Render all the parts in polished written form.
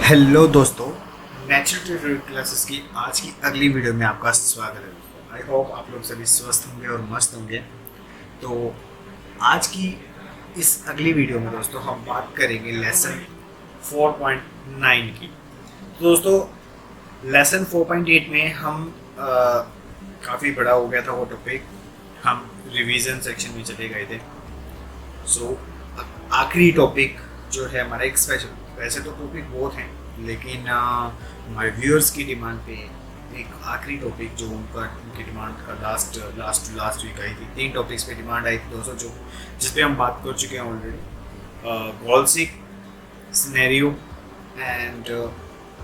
Hello दोस्तों, natural tutorial classes की आज की अगली वीडियो में आपका स्वागत है। आई होप आप लोग सभी स्वस्थ होंगे और मस्त होंगे। तो आज की इस अगली वीडियो में दोस्तों हम बात करेंगे लेसन 4.9 की। तो दोस्तों लेसन 4.8 में हम काफ़ी बड़ा हो गया था वो टॉपिक, हम रिवीजन सेक्शन में चले गए थे। सो आखिरी टॉपिक जो है हमारा एक स्पेशल, वैसे तो टॉपिक बहुत हैं लेकिन हमारे व्यूअर्स की डिमांड पे एक आखिरी टॉपिक जो उनकी डिमांड का लास्ट वीक आई थी। 3 टॉपिक्स पे डिमांड आई थी दोस्तों, जो जिस पे हम बात कर चुके हैं already. Goal seek, scenario and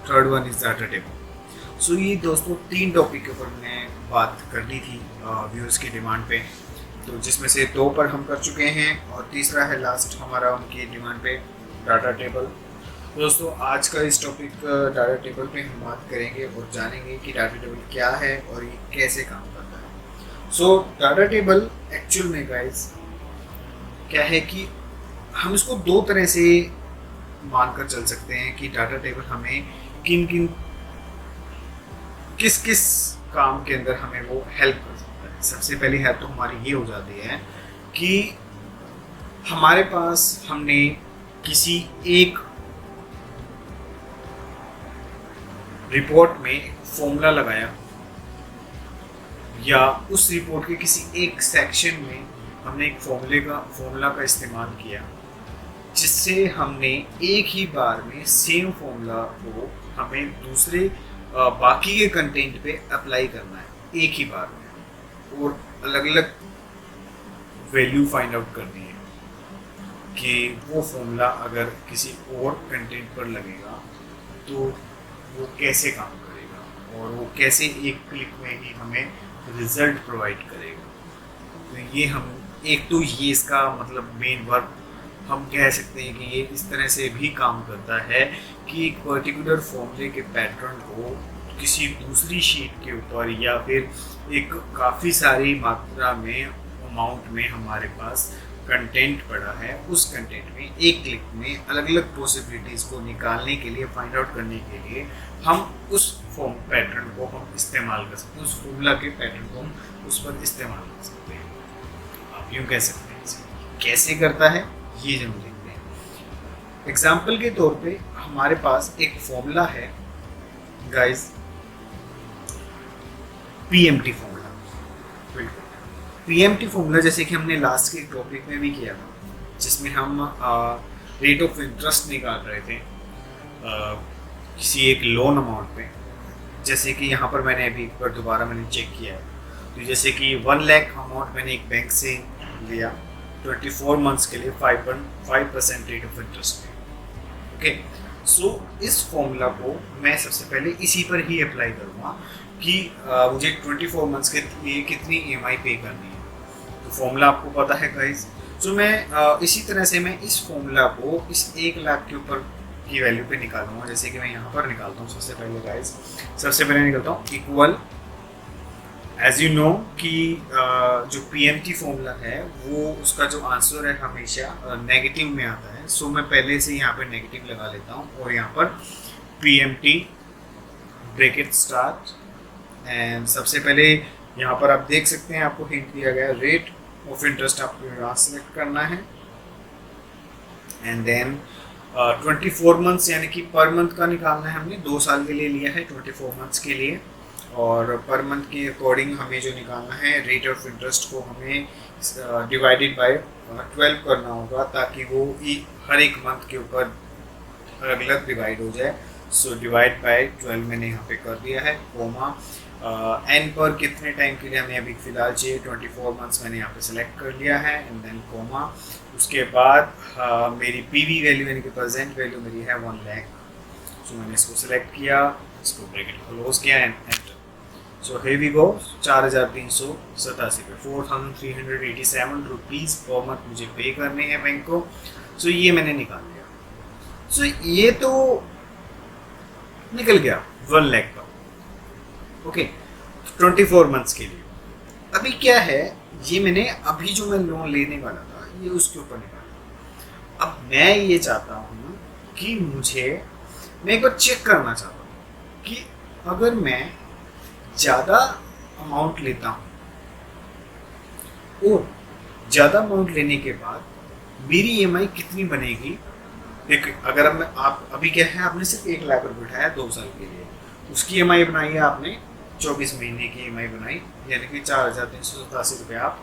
third one is data table. So ये दोस्तों 3 टॉपिक के ऊपर हमने बात करनी थी व्यूअर्स की डिमांड पे, तो जिसमें से 2 पर हम कर चुके हैं और तीसरा है लास्ट हमारा उनकी डिमांड पे, डाटा टेबल। तो दोस्तों आज का इस टॉपिक डाटा टेबल पे हम बात करेंगे और जानेंगे कि डाटा टेबल क्या है और ये कैसे काम करता है। सो डाटा टेबल एक्चुअल में गाइस क्या है कि हम इसको 2 तरह से मानकर चल सकते हैं कि डाटा टेबल हमें किस किस काम के अंदर हमें वो हेल्प कर सकता है। सबसे पहली हेल्प तो हमारी ये हो जाती है कि हमारे पास हमने किसी एक रिपोर्ट में फॉर्मूला लगाया या उस रिपोर्ट के किसी एक सेक्शन में हमने एक फॉर्मूला का इस्तेमाल किया, जिससे हमने एक ही बार में सेम फॉर्मूला को हमें दूसरे बाकी के कंटेंट पे अप्लाई करना है एक ही बार में, और अलग अलग वैल्यू फाइंड आउट करनी है कि वो फॉर्मूला अगर किसी और कंटेंट पर लगेगा तो वो कैसे काम करेगा और वो कैसे एक क्लिक में ही हमें रिजल्ट प्रोवाइड करेगा। तो ये हम ये इसका मतलब मेन वर्क हम कह सकते हैं कि ये इस तरह से भी काम करता है कि एक पर्टिकुलर फॉर्मूले के पैटर्न को किसी दूसरी शीट के ऊपर या फिर एक काफ़ी सारी मात्रा में अमाउंट में हमारे पास कंटेंट पड़ा है, उस कंटेंट में एक क्लिक में अलग अलग पॉसिबिलिटीज़ को निकालने के लिए, फाइंड आउट करने के लिए हम उस फॉर्म पैटर्न को हम इस्तेमाल कर सकते हैं, उस फॉर्मूला के पैटर्न को हम उस पर इस्तेमाल कर सकते हैं। आप यूँ कह सकते हैं इसे कैसे करता है ये जब देखते हैं। एग्जाम्पल के तौर पे हमारे पास एक फॉर्मूला है guys, PMT formula. PMT formula जैसे कि हमने लास्ट के टॉपिक में भी किया था, जिसमें हम रेट ऑफ इंटरेस्ट निकाल रहे थे किसी एक लोन अमाउंट पे। जैसे कि यहाँ पर मैंने अभी एक बार दोबारा मैंने चेक किया है, तो जैसे कि 1 लाख अमाउंट मैंने एक बैंक से लिया 24 मंथ्स के लिए 5% रेट ऑफ इंटरेस्ट पे। ओके, सो इस फॉर्मूला को मैं सबसे पहले इसी पर ही अप्लाई करूँगा कि मुझे 24 मंथ्स के लिए कितनी EMI पे करनी है। तो फॉर्मूला आपको पता है गाइस। तो मैं इसी तरह से मैं इस फॉर्मूला को इस 1 लाख के ऊपर की वैल्यू पे निकालूंगा। जैसे कि मैं यहाँ पर निकालता हूँ सबसे पहले गाइस, सबसे पहले निकलता हूँ इक्वल, एज यू नो कि जो पीएमटी फॉर्मूला है वो उसका जो आंसर है हमेशा नेगेटिव में आता है। सो मैं पहले से यहाँ पर नेगेटिव लगा लेता हूँ और यहाँ पर पीएमटी ब्रैकेट स्टार्ट, एंड सबसे पहले यहाँ पर आप देख सकते हैं आपको हिंट दिया गया, रेट ऑफ इंटरेस्ट आपको यहाँ सेलेक्ट करना है, एंड देन 24 मंथ्स यानी कि पर मंथ का निकालना है। हमने 2 साल के लिए लिया है 24 मंथ्स के लिए, और पर मंथ के अकॉर्डिंग हमें जो निकालना है रेट ऑफ इंटरेस्ट को हमें डिवाइडेड बाय 12 करना होगा, ताकि वो हर एक मंथ के ऊपर अलग अलग डिवाइड हो जाए। सो डिवाइड बाय 12 मैंने यहाँ पे कर दिया है, कोमा एन पर कितने टाइम के लिए हमें अभी फिलहाल चाहिए 24 मंथ्स मैंने यहाँ पे सेलेक्ट कर लिया है, एंड देन कोमा। उसके बाद मेरी पीवी वैल्यू यानी कि प्रेजेंट वैल्यू मेरी है 1 लाख। सो मैंने इसको सेलेक्ट किया, इसको ब्रैकेट क्लोज किया and enter. So here we go, 4387 पे 4387 रुपीज़ पर मंथ मुझे पे करने हैं बैंक को। सो ये मैंने निकाल लिया। सो ये तो निकल गया 1 लाख का, ओके 24 मंथ्स के लिए। अभी क्या है, ये मैंने अभी जो मैं लोन लेने वाला था ये उसके ऊपर निकाला। अब मैं ये चाहता हूँ कि मुझे मैं एक बार चेक करना चाहता हूँ कि अगर मैं ज़्यादा अमाउंट लेता हूँ और ज़्यादा अमाउंट लेने के बाद मेरी ईएमआई कितनी बनेगी। देखिए अगर अब आप अभी क्या है, आपने सिर्फ 1 लाख रुपये उठाया 2 साल के लिए, उसकी ईएमआई बनाई है आपने 24 महीने की ईएमआई बनाई, यानी कि 4,387 रुपये आप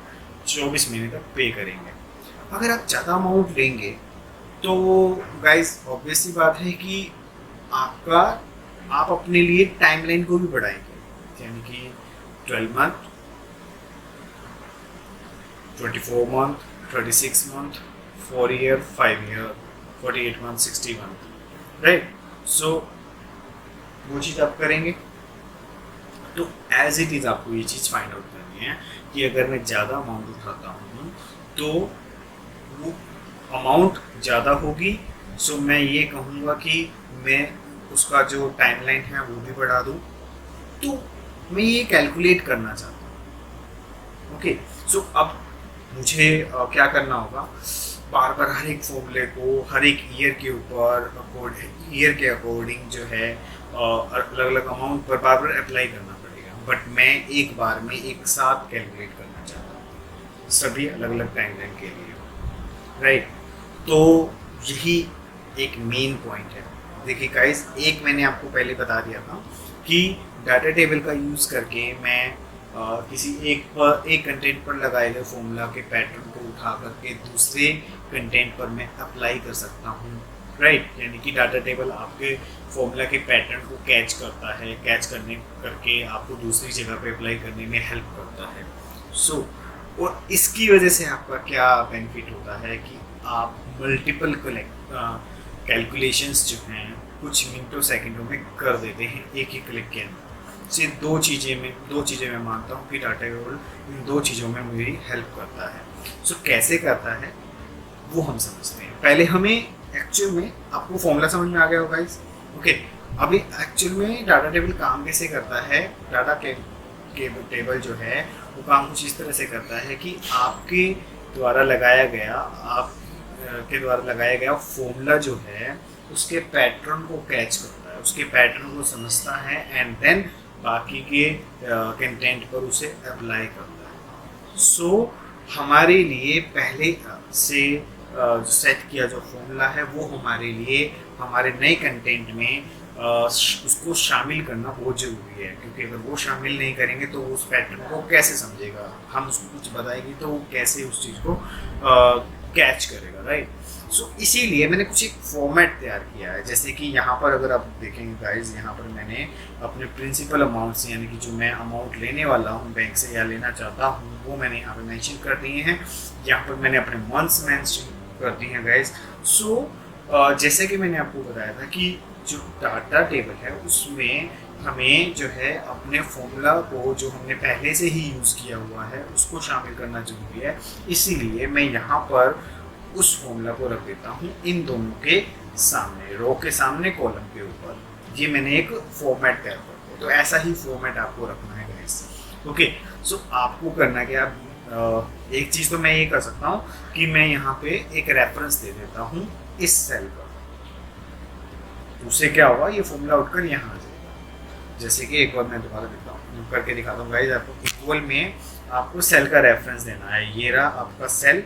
24 महीने तक पे करेंगे। अगर आप ज़्यादा अमाउंट लेंगे तो गाइस ऑब्वियस सी बात है कि आप अपने लिए टाइमलाइन को भी बढ़ाएंगे, यानी कि 12 month, 24 month, 36 month, 4 year, 5 year, 48 month, 60 month, right. So वो चीज़ आप करेंगे तो एज इट इज़ आपको ये चीज़ फाइंड आउट करनी है कि अगर मैं ज़्यादा अमाउंट उठाता हूँ तो वो अमाउंट ज़्यादा होगी। सो मैं ये कहूँगा कि मैं उसका जो टाइमलाइन है वो भी बढ़ा दूँ। तो मैं ये कैलकुलेट करना चाहता हूँ। ओके, सो अब मुझे क्या करना होगा, बार बार हर एक फॉर्मूले को हर एक ईयर के ऊपर ईयर के अकॉर्डिंग जो है अलग अलग अमाउंट पर बार बार अप्लाई करना पड़ेगा। बट मैं एक बार में एक साथ कैलकुलेट करना चाहता हूँ सभी अलग अलग टाइमलाइन के लिए, राइट। तो यही एक मेन पॉइंट है। देखिए गाइस, एक मैंने आपको पहले बता दिया था कि डाटा टेबल का यूज़ करके मैं किसी एक कंटेंट पर लगाए गए फॉर्मूला के पैटर्न को उठा करके दूसरे कंटेंट पर मैं अप्लाई कर सकता हूँ, राइट। यानी कि डाटा टेबल आपके फॉर्मूला के पैटर्न को कैच करता है, कैच करके आपको दूसरी जगह पे अप्लाई करने में हेल्प करता है। सो और इसकी वजह से आपका क्या बेनिफिट होता है कि आप मल्टीपल कैलकुलेशंस जो हैं कुछ मिनटों सेकंडों में कर देते हैं एक ही क्लिक के अंदर। सिर्फ दो चीज़ें मैं मानता हूँ कि डाटा टेबल इन 2 चीज़ों में मेरी हेल्प करता है। सो कैसे करता है वो हम समझते हैं। पहले हमें एक्चुअल में, आपको फॉर्मूला समझ में आ गया होगा गाइस, ओके। अभी एक्चुअल में डाटा टेबल काम कैसे करता है, डाटा टेबल जो है वो काम कुछ इस तरह से करता है कि आपके द्वारा लगाया गया फॉर्मूला जो है उसके पैटर्न को कैच करता है, उसके पैटर्न को समझता है एंड देन बाकी के कंटेंट पर उसे अप्लाई करता है। सो हमारे लिए पहले से सेट किया जो फॉर्मूला है वो हमारे लिए हमारे नए कंटेंट में उसको शामिल करना बहुत ज़रूरी है, क्योंकि अगर वो शामिल नहीं करेंगे तो उस पैटर्न को कैसे समझेगा, हम उसको कुछ बताएंगे तो वो कैसे उस चीज़ को कैच करेगा, राइट। सो इसीलिए मैंने कुछ एक फॉर्मेट तैयार किया है। जैसे कि यहाँ पर अगर आप देखेंगे गाइज, यहाँ पर मैंने अपने प्रिंसिपल अमाउंट से, यानी कि जो मैं अमाउंट लेने वाला हूँ बैंक से या लेना चाहता हूँ, वो मैंने यहाँ पे मेंशन कर दिए हैं। यहाँ पर मैंने अपने मंथ्स मेंशन कर दिए हैं गाइज। सो जैसे कि मैंने आपको बताया था कि जो डाटा टेबल है उसमें हमें जो है अपने फॉर्मूला को जो हमने पहले से ही यूज़ किया हुआ है उसको शामिल करना जरूरी है। इसीलिए मैं यहाँ पर उस फॉर्मूला को रख देता हूँ इन दोनों के सामने, रो के सामने, कॉलम के ऊपर। ये मैंने एक फॉर्मेट तैयार कर दिया। तो ऐसा ही फॉर्मेट आपको रखना है गाइस, ओके। सो आपको करना क्या, एक चीज़ तो मैं ये कर सकता हूँ कि मैं यहाँ पे एक रेफरेंस दे देता हूँ इस सेल पर। उससे क्या होगा, ये फॉर्मूला उठकर यहाँ आ जाएगा। जैसे कि एक बार मैं दोबारा करके दिखाता हूँ गाइस आपको। इक्वल में आपको सेल का रेफरेंस देना है। ये रहा आपका सेल,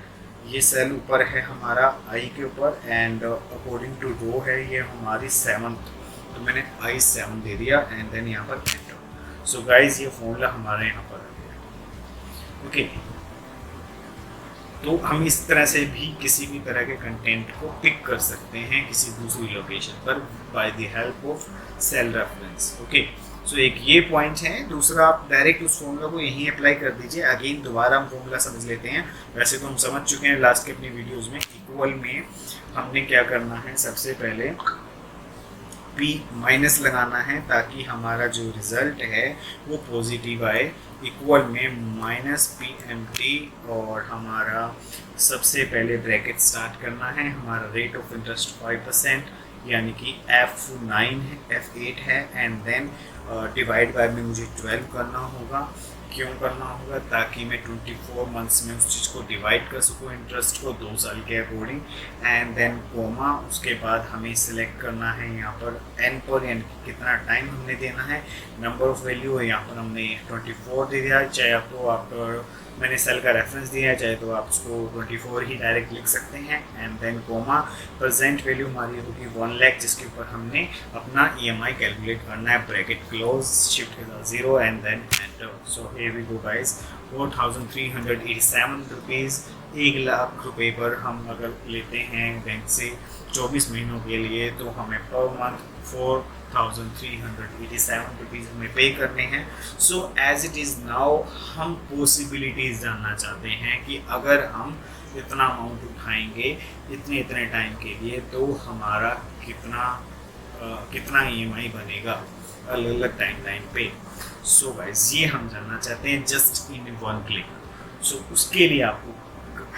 ये सेल ऊपर है हमारा आई के ऊपर एंड अकॉर्डिंग टू रो है ये हमारी 7th, तो मैंने I7 दे दिया एंड देन यहाँ पर एंटर। सो गाइस ये फॉर्मूला हमारे यहाँ पर आ गया, ओके। तो हम इस तरह से भी किसी भी तरह के कंटेंट को पिक कर सकते हैं किसी दूसरी लोकेशन पर by the help of cell reference, okay. So एक ये पॉइंट है। दूसरा, आप डायरेक्ट उस फॉर्मूला को यहीं अप्लाई कर दीजिए। अगेन दोबारा हम फॉर्मूला समझ लेते हैं। वैसे तो हम समझ चुके हैं लास्ट के अपनी वीडियोस में। इक्वल में हमने क्या करना है, सबसे पहले P माइनस लगाना है ताकि हमारा जो रिज़ल्ट है वो पॉजिटिव आए। इक्वल में -PMT और हमारा सबसे पहले ब्रैकेट स्टार्ट करना है। हमारा रेट ऑफ इंटरेस्ट 5% यानी कि F8 है एंड देन डिवाइड बाय में मुझे 12 करना होगा क्यों करना होगा? ताकि मैं 24 मंथ्स में उस चीज़ को डिवाइड कर सकूँ इंटरेस्ट को 2 साल के अकॉर्डिंग, एंड देन कोमा। उसके बाद हमें सिलेक्ट करना है यहाँ पर एन पर, यानी कि कितना टाइम हमने देना है। नंबर ऑफ वैल्यू है यहाँ पर हमने 24 दे दिया, चाहे आपको मैंने सेल का रेफरेंस दिया है, चाहे तो आप उसको 24 ही डायरेक्ट लिख सकते हैं। And then comma, present value हमारी होगी 1 लाख, जिसके ऊपर हमने अपना EMI कैलकुलेट करना है। ब्रैकेट क्लोज, शिफ्ट के साथ 0 and then enter. So here we go guys, 4387 rupees, 1 lakh रुपए पर हम अगर लेते हैं बैंक से 24 महीनों के लिए, तो हमें पर मंथ 4387 रुपीज़ हमें पे करने हैं। So as it is now, हम पॉसिबिलिटीज़ जानना चाहते हैं कि अगर हम इतना अमाउंट उठाएंगे इतने टाइम के लिए, तो हमारा कितना EMI बनेगा अलग अलग टाइम लाइन पे। सो गाइस, ये हम जानना चाहते हैं जस्ट इन 1 क्लिक। सो उसके लिए आपको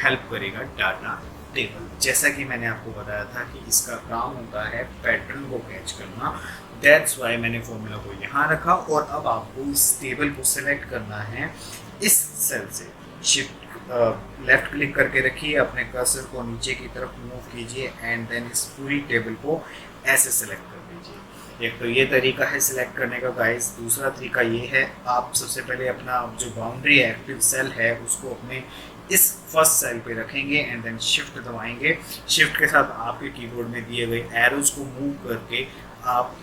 हेल्प करेगा डाटा टेबल। जैसा कि मैंने आपको बताया था कि इसका काम होता है पैटर्न को कैच करना, दैट्स वाई मैंने फॉर्मूला को यहाँ रखा। और अब आपको इस टेबल को सिलेक्ट करना है इस सेल से। शिफ्ट लेफ्ट क्लिक करके रखिए, अपने कर्सर को नीचे की तरफ मूव कीजिए एंड देन इस पूरी टेबल को ऐसे सेलेक्ट कर दीजिए। एक तो ये तरीका है सिलेक्ट करने का गाइस। दूसरा तरीका ये है, आप सबसे पहले अपना जो बाउंड्री एक्टिव सेल है उसको अपने इस फर्स्ट सेल पे रखेंगे एंड देन शिफ्ट दबाएंगे। शिफ्ट के साथ आपके कीबोर्ड में दिए गए एरोज को मूव करके आप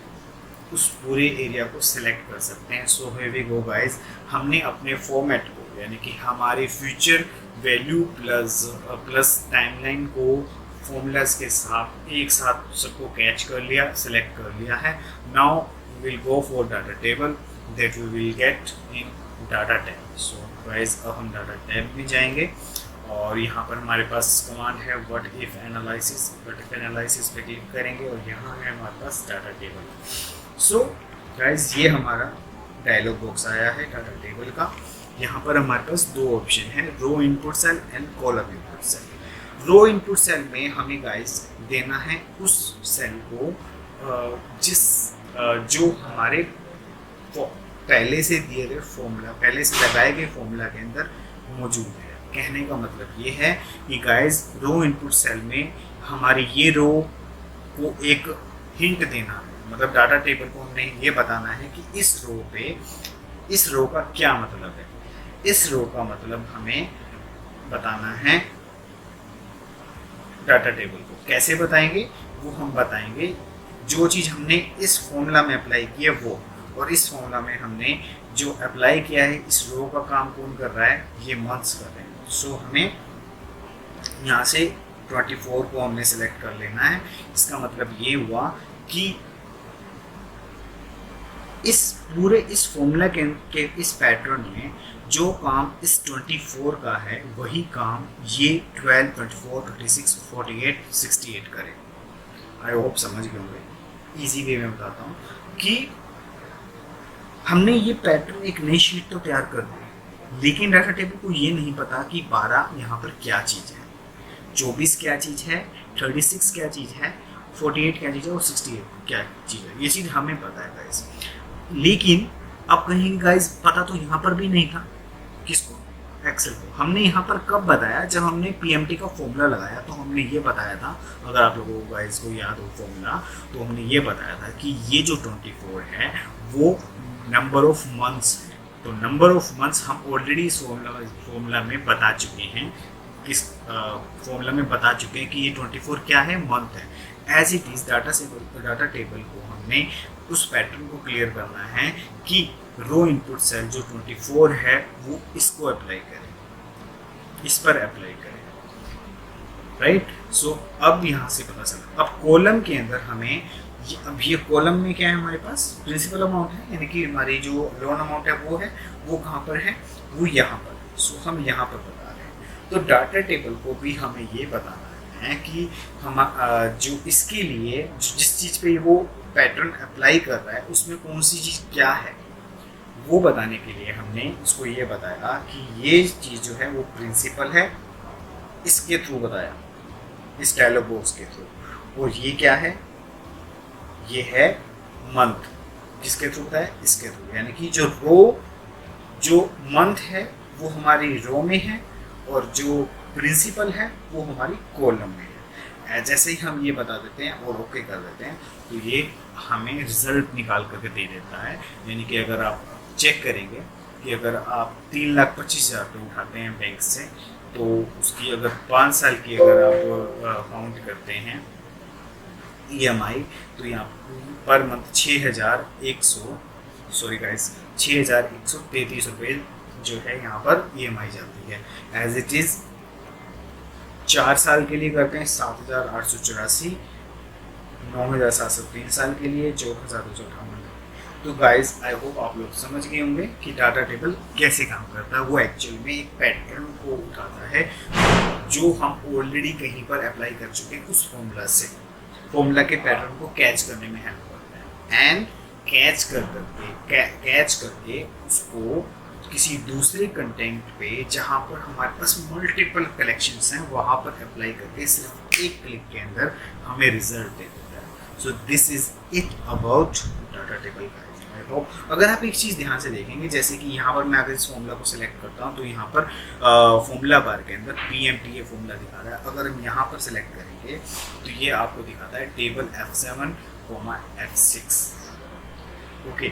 उस पूरे एरिया को सिलेक्ट कर सकते हैं। So here we go guys, हमने अपने फॉर्मेट को, यानी कि हमारे फ्यूचर वैल्यू प्लस टाइमलाइन को फॉर्मूलाज के साथ एक साथ सबको कैच कर लिया, सिलेक्ट कर लिया है। Now will go for data table that we will get in data tab. So guys, अब हम डाटा टैब में जाएंगे और यहाँ पर हमारे पास कमांड है what if analysis. What if analysis पे क्लिक करेंगे और यहाँ है हमारे पास डाटा टेबल। सो गाइस, ये हमारा डायलॉग बॉक्स आया है डाटा टेबल का। यहाँ पर हमारे पास 2 ऑप्शन है, row input cell and column input cell. Row input cell में हमें गाइस देना है उस सेल को जो हमारे पहले से दिए गए फॉर्मूला, पहले से लगाए गए फॉर्मूला के अंदर मौजूद है। कहने का मतलब ये है कि गाइस, रो इनपुट सेल में हमारी ये रो को एक हिंट देना है, मतलब डाटा टेबल को हमने ये बताना है कि इस रो का क्या मतलब है। इस रो का मतलब हमें बताना है डाटा टेबल को। कैसे बताएंगे वो हम बताएंगे, जो चीज़ हमने इस फॉर्मूला में अप्लाई की है वो, और इस फॉर्मूला में हमने जो अप्लाई किया है, इस रो का काम कौन कर रहा है, ये मंथ्स कर रहे हैं। सो हमें यहाँ से 24 को हमने सेलेक्ट कर लेना है। इसका मतलब ये हुआ कि इस फॉर्मूला के इस पैटर्न में जो काम इस 24 का है, वही काम ये 12, 24, 26, 48, 68 करे। आई होप समझ गए होंगे। इजी वे में बताता हूँ कि हमने ये पैटर्न एक नई शीट तो तैयार कर दी, लेकिन डाटा टेबल को ये नहीं पता कि 12 यहाँ पर क्या चीज़ है, 24 क्या चीज़ है, 36 क्या चीज़ है, 48 क्या चीज़ है और 68 क्या चीज़ है। ये चीज़ हमें पता है गाइस, लेकिन अब कहीं गाइस पता तो यहाँ पर भी नहीं था। किसको? एक्सेल को। हमने यहाँ पर कब बताया? जब हमने PMT का फॉर्मूला लगाया तो हमने ये बताया था, अगर आप लोगों को गाइस को याद हो फॉर्मूला, तो हमने ये बताया था कि ये जो 24 है वो नंबर ऑफ मंथ्स है। तो नंबर ऑफ मंथ्स हम ऑलरेडी इस फॉर्मूला में बता चुके हैं, किस फॉर्मूला में बता चुके हैं कि ये 24 क्या है, मंथ है। As it is data table को हमने उस पैटर्न को क्लियर करना है कि रो इनपुट सेल जो 24 है वो इसको अप्लाई करें, इस पर अप्लाई करें, राइट। सो अब यहाँ से पता चला। अब कॉलम के अंदर हमें अब ये कॉलम में क्या है, हमारे पास प्रिंसिपल अमाउंट है, यानी कि हमारी जो लोन अमाउंट है वो कहाँ पर है, वो यहाँ पर। सो हम यहाँ पर बता रहे हैं। तो डाटा टेबल को भी हमें ये बताना है कि हम जो इसके लिए जिस चीज़ पे वो पैटर्न अप्लाई कर रहा है उसमें कौन सी चीज़ क्या है, वो बताने के लिए हमने इसको ये बताया कि ये चीज़ जो है वो प्रिंसिपल है, इसके थ्रू बताया, इस डायलॉग बॉक्स के थ्रू। और ये क्या है, ये है मंथ, किसके थ्रू बताया, इसके थ्रू। यानी कि जो रो जो मंथ है वो हमारी रो में है और जो प्रिंसिपल है वो हमारी कॉलम में है। जैसे ही हम ये बता देते हैं और ओके कर देते हैं तो ये हमें रिजल्ट निकाल करके दे देता है। यानी कि अगर आप चेक करेंगे कि अगर आप 3,25,000 रुपये उठाते हैं बैंक से, तो उसकी अगर 5 साल की अगर आप काउंट करते हैं EMI, तो यहाँ पर मंथ 6,133 रुपये जो है यहाँ पर EMI जाती है। एज इट इज़ 4 साल के लिए करते हैं 7,884, 9,700 3 साल के लिए 14,258। तो गाइज आई होप आप लोग समझ गए होंगे कि डाटा टेबल कैसे काम करता है। वो एक्चुअल में एक पैटर्न को उठाता है जो हम ऑलरेडी कहीं पर अप्लाई कर चुके हैं उस फॉर्मूला से, फॉर्मूला के पैटर्न को कैच करने में हेल्प करता है एंड कैच करके उसको किसी दूसरे कंटेंट पे जहाँ पर हमारे पास मल्टीपल कलेक्शंस हैं वहाँ पर अप्लाई करके सिर्फ एक क्लिक के अंदर हमें रिजल्ट दे देता है। So this is it about data table का। अगर आप एक चीज़ ध्यान से देखेंगे, जैसे कि यहाँ पर मैं अगर इस फॉर्मूला को सिलेक्ट करता हूँ तो यहाँ पर फॉर्मूला बार के अंदर PMTA फॉर्मूला दिखा रहा है। अगर हम यहाँ पर सिलेक्ट करेंगे तो ये आपको दिखाता है टेबल F7, F6। ओके,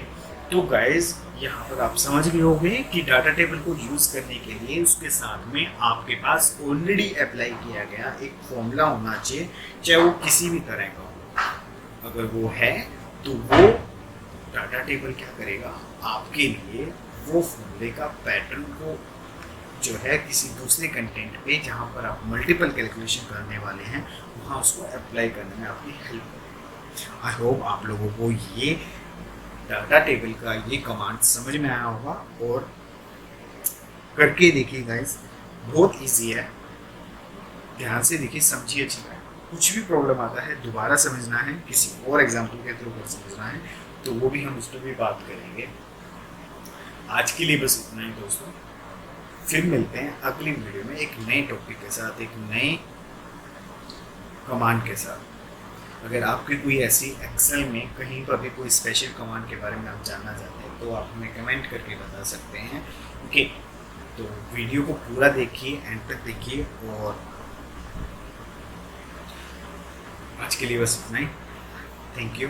तो गाइज यहाँ पर आप समझ गए होंगे कि डाटा टेबल को यूज़ करने के लिए उसके साथ में आपके पास ऑलरेडी अप्लाई किया गया एक फॉर्मूला होना चाहिए, चाहे वो किसी भी तरह का हो। अगर वो है तो वो डाटा टेबल क्या करेगा, आपके लिए वो फॉर्मूले का पैटर्न को जो है किसी दूसरे कंटेंट पे जहाँ पर आप मल्टीपल कैलकुलेशन करने वाले हैं वहाँ उसको अप्लाई करने में आपकी हेल्प करेगा। आई होप आप लोगों को ये डाटा टेबल का ये कमांड समझ में आया होगा और करके देखिए गाइस, बहुत इजी है। ध्यान से देखिए, समझिए अच्छी बात। कुछ भी प्रॉब्लम आता है दोबारा समझना है, किसी और एग्जाम्पल के थ्रू समझना है तो वो भी हम उस पर भी बात करेंगे। आज के लिए बस इतना ही दोस्तों, फिर मिलते हैं अगली वीडियो में एक नए टॉपिक के साथ, एक नए कमांड के साथ। अगर आपकी कोई ऐसी एक्सेल में कहीं पर भी कोई स्पेशल कमांड के बारे में आप जानना चाहते हैं तो आप हमें कमेंट करके बता सकते हैं। ओके, तो वीडियो को पूरा देखिए, एंड तक देखिए। और आज के लिए बस इतना ही। Thank you.